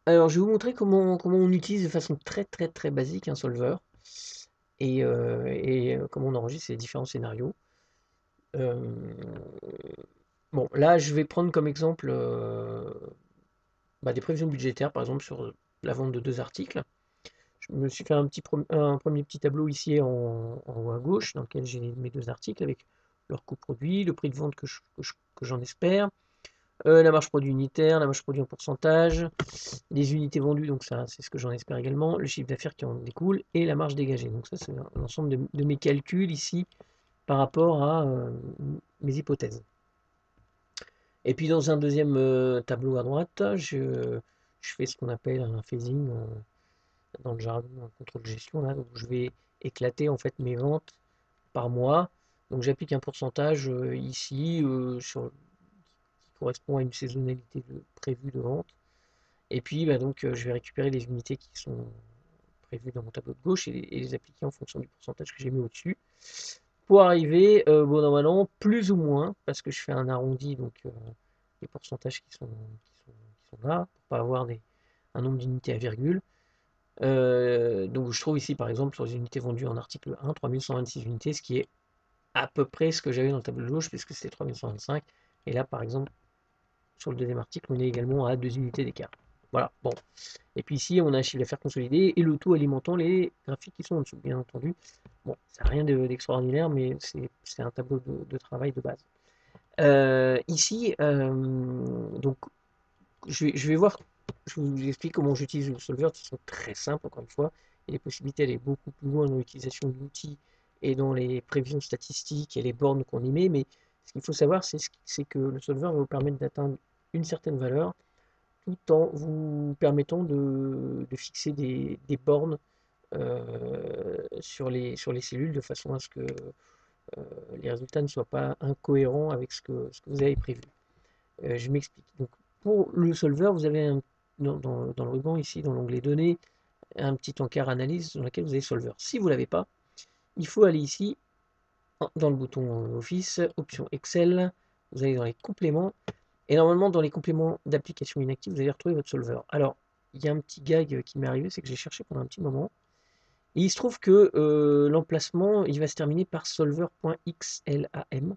Alors, je vais vous montrer comment on utilise de façon très basique un solver et comment on enregistre les différents scénarios. Euh, bon, là, je vais prendre comme exemple des prévisions budgétaires, par exemple sur la vente de 2 articles. Je me suis fait un premier petit tableau ici en haut à gauche, dans lequel j'ai mes 2 articles avec leur coût produit, le prix de vente que j'en espère, la marge produit unitaire, la marge produit en pourcentage, les unités vendues, donc ça c'est ce que j'en espère également, le chiffre d'affaires qui en découle et la marge dégagée. Donc ça c'est l'ensemble de mes calculs ici par rapport à mes hypothèses. Et puis dans un deuxième tableau à droite, je fais ce qu'on appelle un phasing dans le jargon un contrôle de gestion là, donc je vais éclater en fait mes ventes par mois. Donc j'applique un pourcentage ici qui correspond à une saisonnalité prévue de vente. Et puis donc je vais récupérer les unités qui sont prévues dans mon tableau de gauche et les appliquer en fonction du pourcentage que j'ai mis au-dessus. Pour arriver, bon an mal an, plus ou moins, parce que je fais un arrondi, donc les pourcentages qui sont là, pour pas avoir un nombre d'unités à virgule. Donc je trouve ici par exemple sur les unités vendues en article 1, 3126 unités, ce qui est à peu près ce que j'avais dans le tableau de gauche, puisque c'était 3125. Et là par exemple, sur le deuxième article, on est également à 2 unités d'écart. Voilà, bon. Et puis ici, on a un chiffre d'affaires consolidé et le tout alimentant les graphiques qui sont en dessous, bien entendu. Bon, c'est rien d'extraordinaire, mais c'est un tableau de travail de base. Ici, donc, je vais voir, je vous explique comment j'utilise le solver de façon très simple, encore une fois. Et les possibilités d'aller beaucoup plus loin dans l'utilisation de l'outil et dans les prévisions statistiques et les bornes qu'on y met. Mais ce qu'il faut savoir, c'est que le solver va vous permettre d'atteindre une certaine valeur tout en vous permettant de fixer des bornes sur les cellules de façon à ce que les résultats ne soient pas incohérents avec ce que vous avez prévu. Je m'explique. Donc, pour le solver, vous avez dans le ruban ici, dans l'onglet données, un petit encart analyse dans lequel vous avez solver. Si vous ne l'avez pas, il faut aller ici dans le bouton Office, option Excel, vous allez dans les compléments, et normalement dans les compléments d'application inactive, vous allez retrouver votre solver. Alors, il y a un petit gag qui m'est arrivé, c'est que j'ai cherché pendant un petit moment, et il se trouve que l'emplacement, il va se terminer par solver.xlam,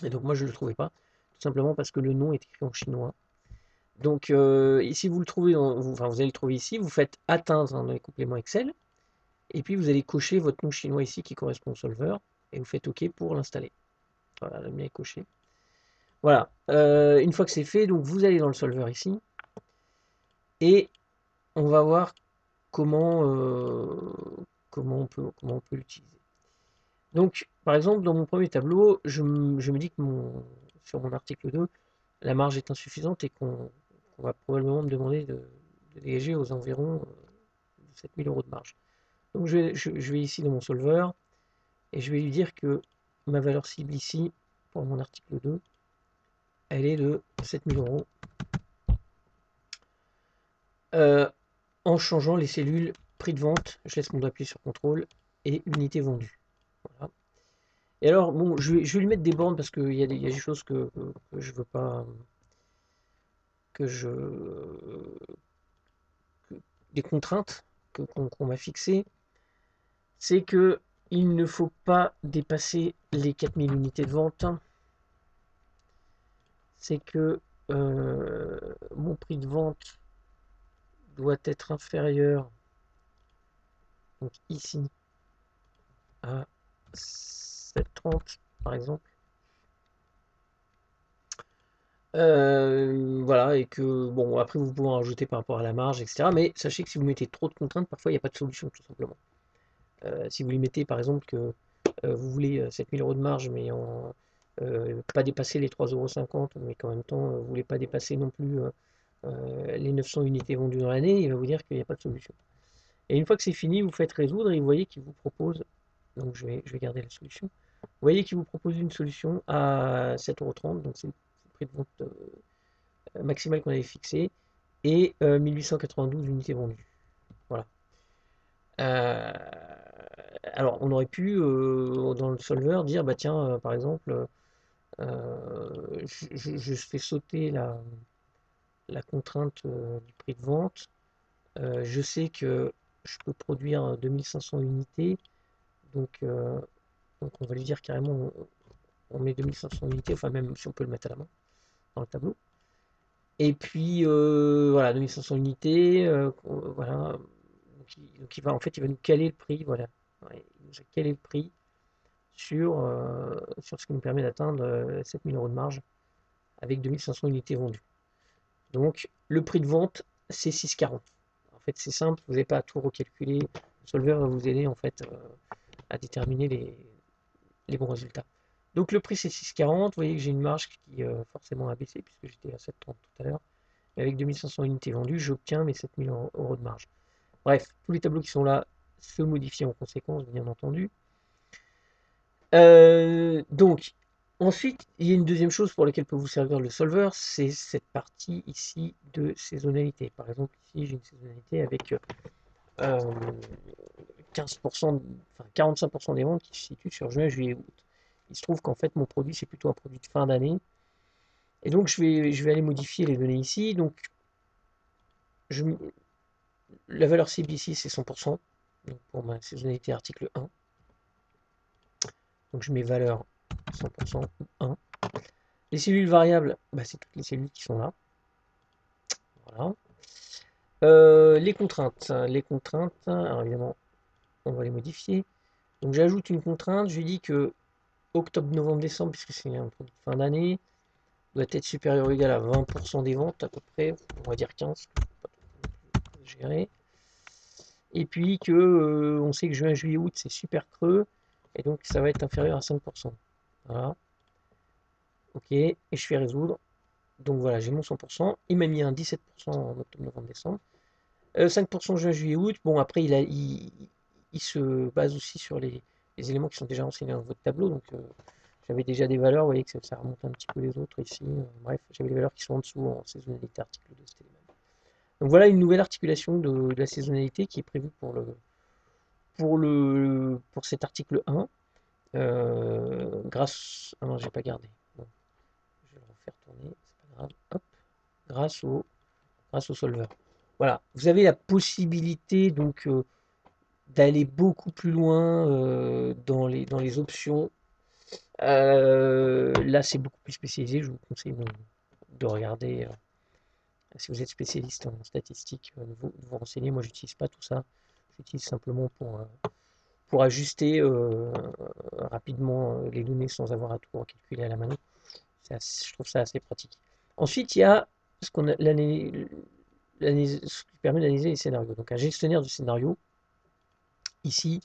et donc moi je ne le trouvais pas, tout simplement parce que le nom est écrit en chinois. Donc ici vous le trouvez, enfin vous allez le trouver ici, vous faites atteindre dans les compléments Excel, et puis vous allez cocher votre nom chinois ici qui correspond au solver, et vous faites OK pour l'installer. Voilà, le mien est coché. Voilà, une fois que c'est fait, donc vous allez dans le solver ici, et on va voir comment, comment on peut l'utiliser. Donc, par exemple, dans mon premier tableau, je me dis que sur mon article 2, la marge est insuffisante et qu'on va probablement me demander de dégager aux environs de 7000 euros de marge. Donc, je vais ici dans mon solver et je vais lui dire que ma valeur cible ici, pour mon article 2, elle est de 7000 euros en changeant les cellules prix de vente. Je laisse mon doigt appuyé sur contrôle et unité vendue. Voilà. Et alors, bon, je vais lui mettre des bornes parce qu'il y a des choses que je veux pas, que je, des contraintes qu'on m'a fixées. C'est que il ne faut pas dépasser les 4000 unités de vente. C'est que mon prix de vente doit être inférieur, donc ici, à 7,30 par exemple. Voilà, et que, bon, après vous pouvez en rajouter par rapport à la marge, etc. Mais sachez que si vous mettez trop de contraintes, parfois il n'y a pas de solution, tout simplement. Si vous lui mettez par exemple que vous voulez 7000 euros de marge, mais pas dépasser les 3,50 €, mais qu'en même temps vous ne voulez pas dépasser non plus les 900 unités vendues dans l'année, il va vous dire qu'il n'y a pas de solution. Et une fois que c'est fini, vous faites résoudre et vous voyez qu'il vous propose, donc je vais garder la solution, vous voyez qu'il vous propose une solution à 7,30 €, donc c'est le prix de vente maximal qu'on avait fixé, et 1892 unités vendues. Voilà. Euh, alors, on aurait pu, dans le solver, dire, bah tiens, par exemple, je fais sauter la contrainte du prix de vente. Je sais que je peux produire 2500 unités, donc on va lui dire carrément, on met 2500 unités, enfin même si on peut le mettre à la main dans le tableau. Et puis voilà, 2500 unités, voilà. Donc il va, en fait, il va nous caler le prix, voilà. Ouais, il nous a calé le prix sur ce qui nous permet d'atteindre 7000 € de marge avec 2500 unités vendues. Donc le prix de vente, c'est 6,40. En fait, c'est simple, vous n'avez pas à tout recalculer. Le solver va vous aider en fait à déterminer les bons résultats. Donc le prix c'est 6,40. Vous voyez que j'ai une marge qui forcément a baissé puisque j'étais à 7,30 tout à l'heure. Et avec 2500 unités vendues, j'obtiens mes 7000 € de marge. Bref, tous les tableaux qui sont là se modifient en conséquence, bien entendu. Donc, ensuite, il y a une deuxième chose pour laquelle peut vous servir le solver, c'est cette partie ici de saisonnalité. Par exemple, ici, j'ai une saisonnalité avec 15%, enfin 45% des ventes qui se situent sur juin, juillet, août. Il se trouve qu'en fait, mon produit, c'est plutôt un produit de fin d'année. Et donc, je vais aller modifier les données ici. Donc, la valeur cible ici, c'est 100%. Donc, pour ma saisonnalité article 1. Donc, je mets valeur 100% 1. Les cellules variables, bah, c'est toutes les cellules qui sont là. Voilà. Les contraintes. Les contraintes, alors évidemment, on va les modifier. Donc j'ajoute une contrainte, je lui dis que octobre, novembre, décembre, puisque c'est un produit de fin d'année, doit être supérieur ou égal à 20% des ventes à peu près, on va dire 15, pas gérer. Et puis que on sait que juin, juillet, août, c'est super creux, et donc ça va être inférieur à 5%. Voilà. Ok, et je fais résoudre. Donc voilà, j'ai mon 100%. Il m'a mis un 17% en octobre, novembre, décembre. 5% juin, juillet, août. Bon, après, il se base aussi sur les éléments qui sont déjà renseignés dans votre tableau. Donc, j'avais déjà des valeurs. Vous voyez que ça remonte un petit peu les autres ici. Bref, j'avais les valeurs qui sont en dessous en saisonnalité article 2. C'était les mêmes. Donc, voilà une nouvelle articulation de la saisonnalité qui est prévue pour cet article 1. Grâce. Ah non, j'ai pas gardé. Bon, je vais le refaire tourner. C'est pas grave. Hop. Grâce au solver. Voilà, vous avez la possibilité donc d'aller beaucoup plus loin dans les options. Là, c'est beaucoup plus spécialisé. Je vous conseille de regarder. Si vous êtes spécialiste en statistique, de vous renseigner. Moi, j'utilise pas tout ça. J'utilise simplement pour ajuster rapidement les données sans avoir à tout recalculer à la main. Je trouve ça assez pratique. Ensuite, il y a ce qui permet d'analyser les scénarios. Donc un gestionnaire de scénario, ici,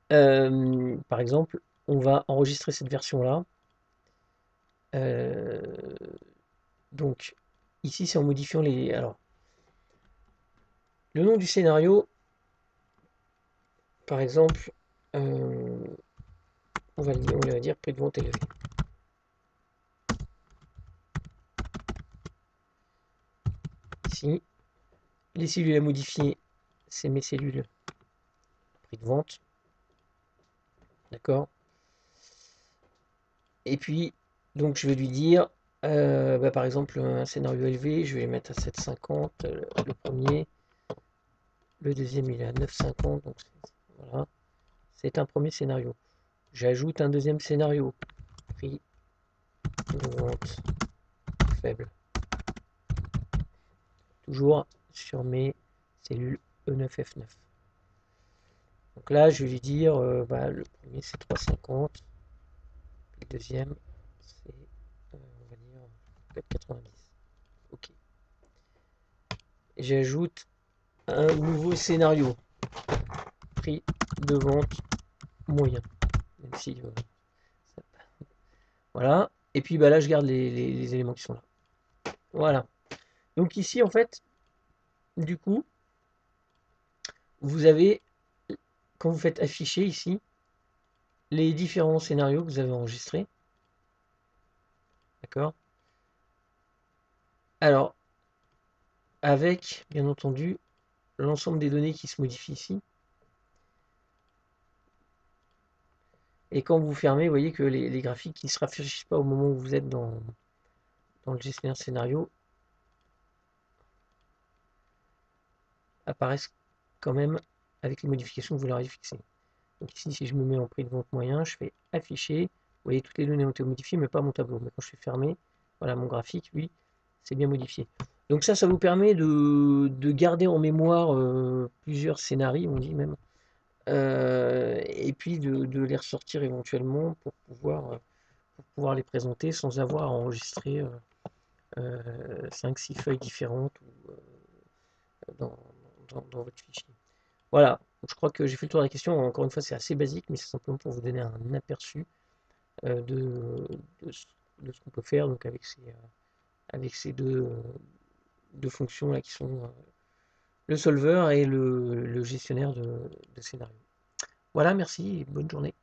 par exemple, on va enregistrer cette version-là. Donc ici, c'est en modifiant les... Alors, le nom du scénario, par exemple, on va dire prix de vente élevé. Ici, les cellules à modifier, c'est mes cellules prix de vente. D'accord. Et puis, donc je vais lui dire, par exemple, un scénario élevé, je vais les mettre à 7,50, le premier. Le deuxième, il est à 9,50, donc voilà. C'est un premier scénario. J'ajoute un deuxième scénario. Prix de vente faible. Toujours sur mes cellules E9F9. Donc là, je vais lui dire, le premier c'est 3,50. Le deuxième, c'est, on va dire, 4,90. Ok. J'ajoute un nouveau scénario. Prix de vente moyen. Même si, voilà. Et puis là, je garde les éléments qui sont là. Voilà. Donc ici, en fait, du coup, vous avez, quand vous faites afficher ici, les différents scénarios que vous avez enregistrés. D'accord? Alors, avec, bien entendu, l'ensemble des données qui se modifient ici. Et quand vous fermez, vous voyez que les graphiques qui ne se rafraîchissent pas au moment où vous êtes dans le gestionnaire scénario, apparaissent quand même avec les modifications que vous leur avez fixées. Donc ici, si je me mets en prix de vente moyen, je fais afficher. Vous voyez, toutes les données ont été modifiées, mais pas mon tableau. Mais quand je fais fermer, voilà, mon graphique, lui, c'est bien modifié. Donc ça vous permet de garder en mémoire plusieurs scénarios, on dit même, et puis de les ressortir éventuellement pour pouvoir les présenter sans avoir à enregistrer 5-6 feuilles différentes dans, dans votre fichier. Voilà, je crois que j'ai fait le tour de la question. Encore une fois, c'est assez basique, mais c'est simplement pour vous donner un aperçu de ce qu'on peut faire donc avec ces deux fonctions là qui sont le solver et le gestionnaire de scénario. Voilà, merci et bonne journée.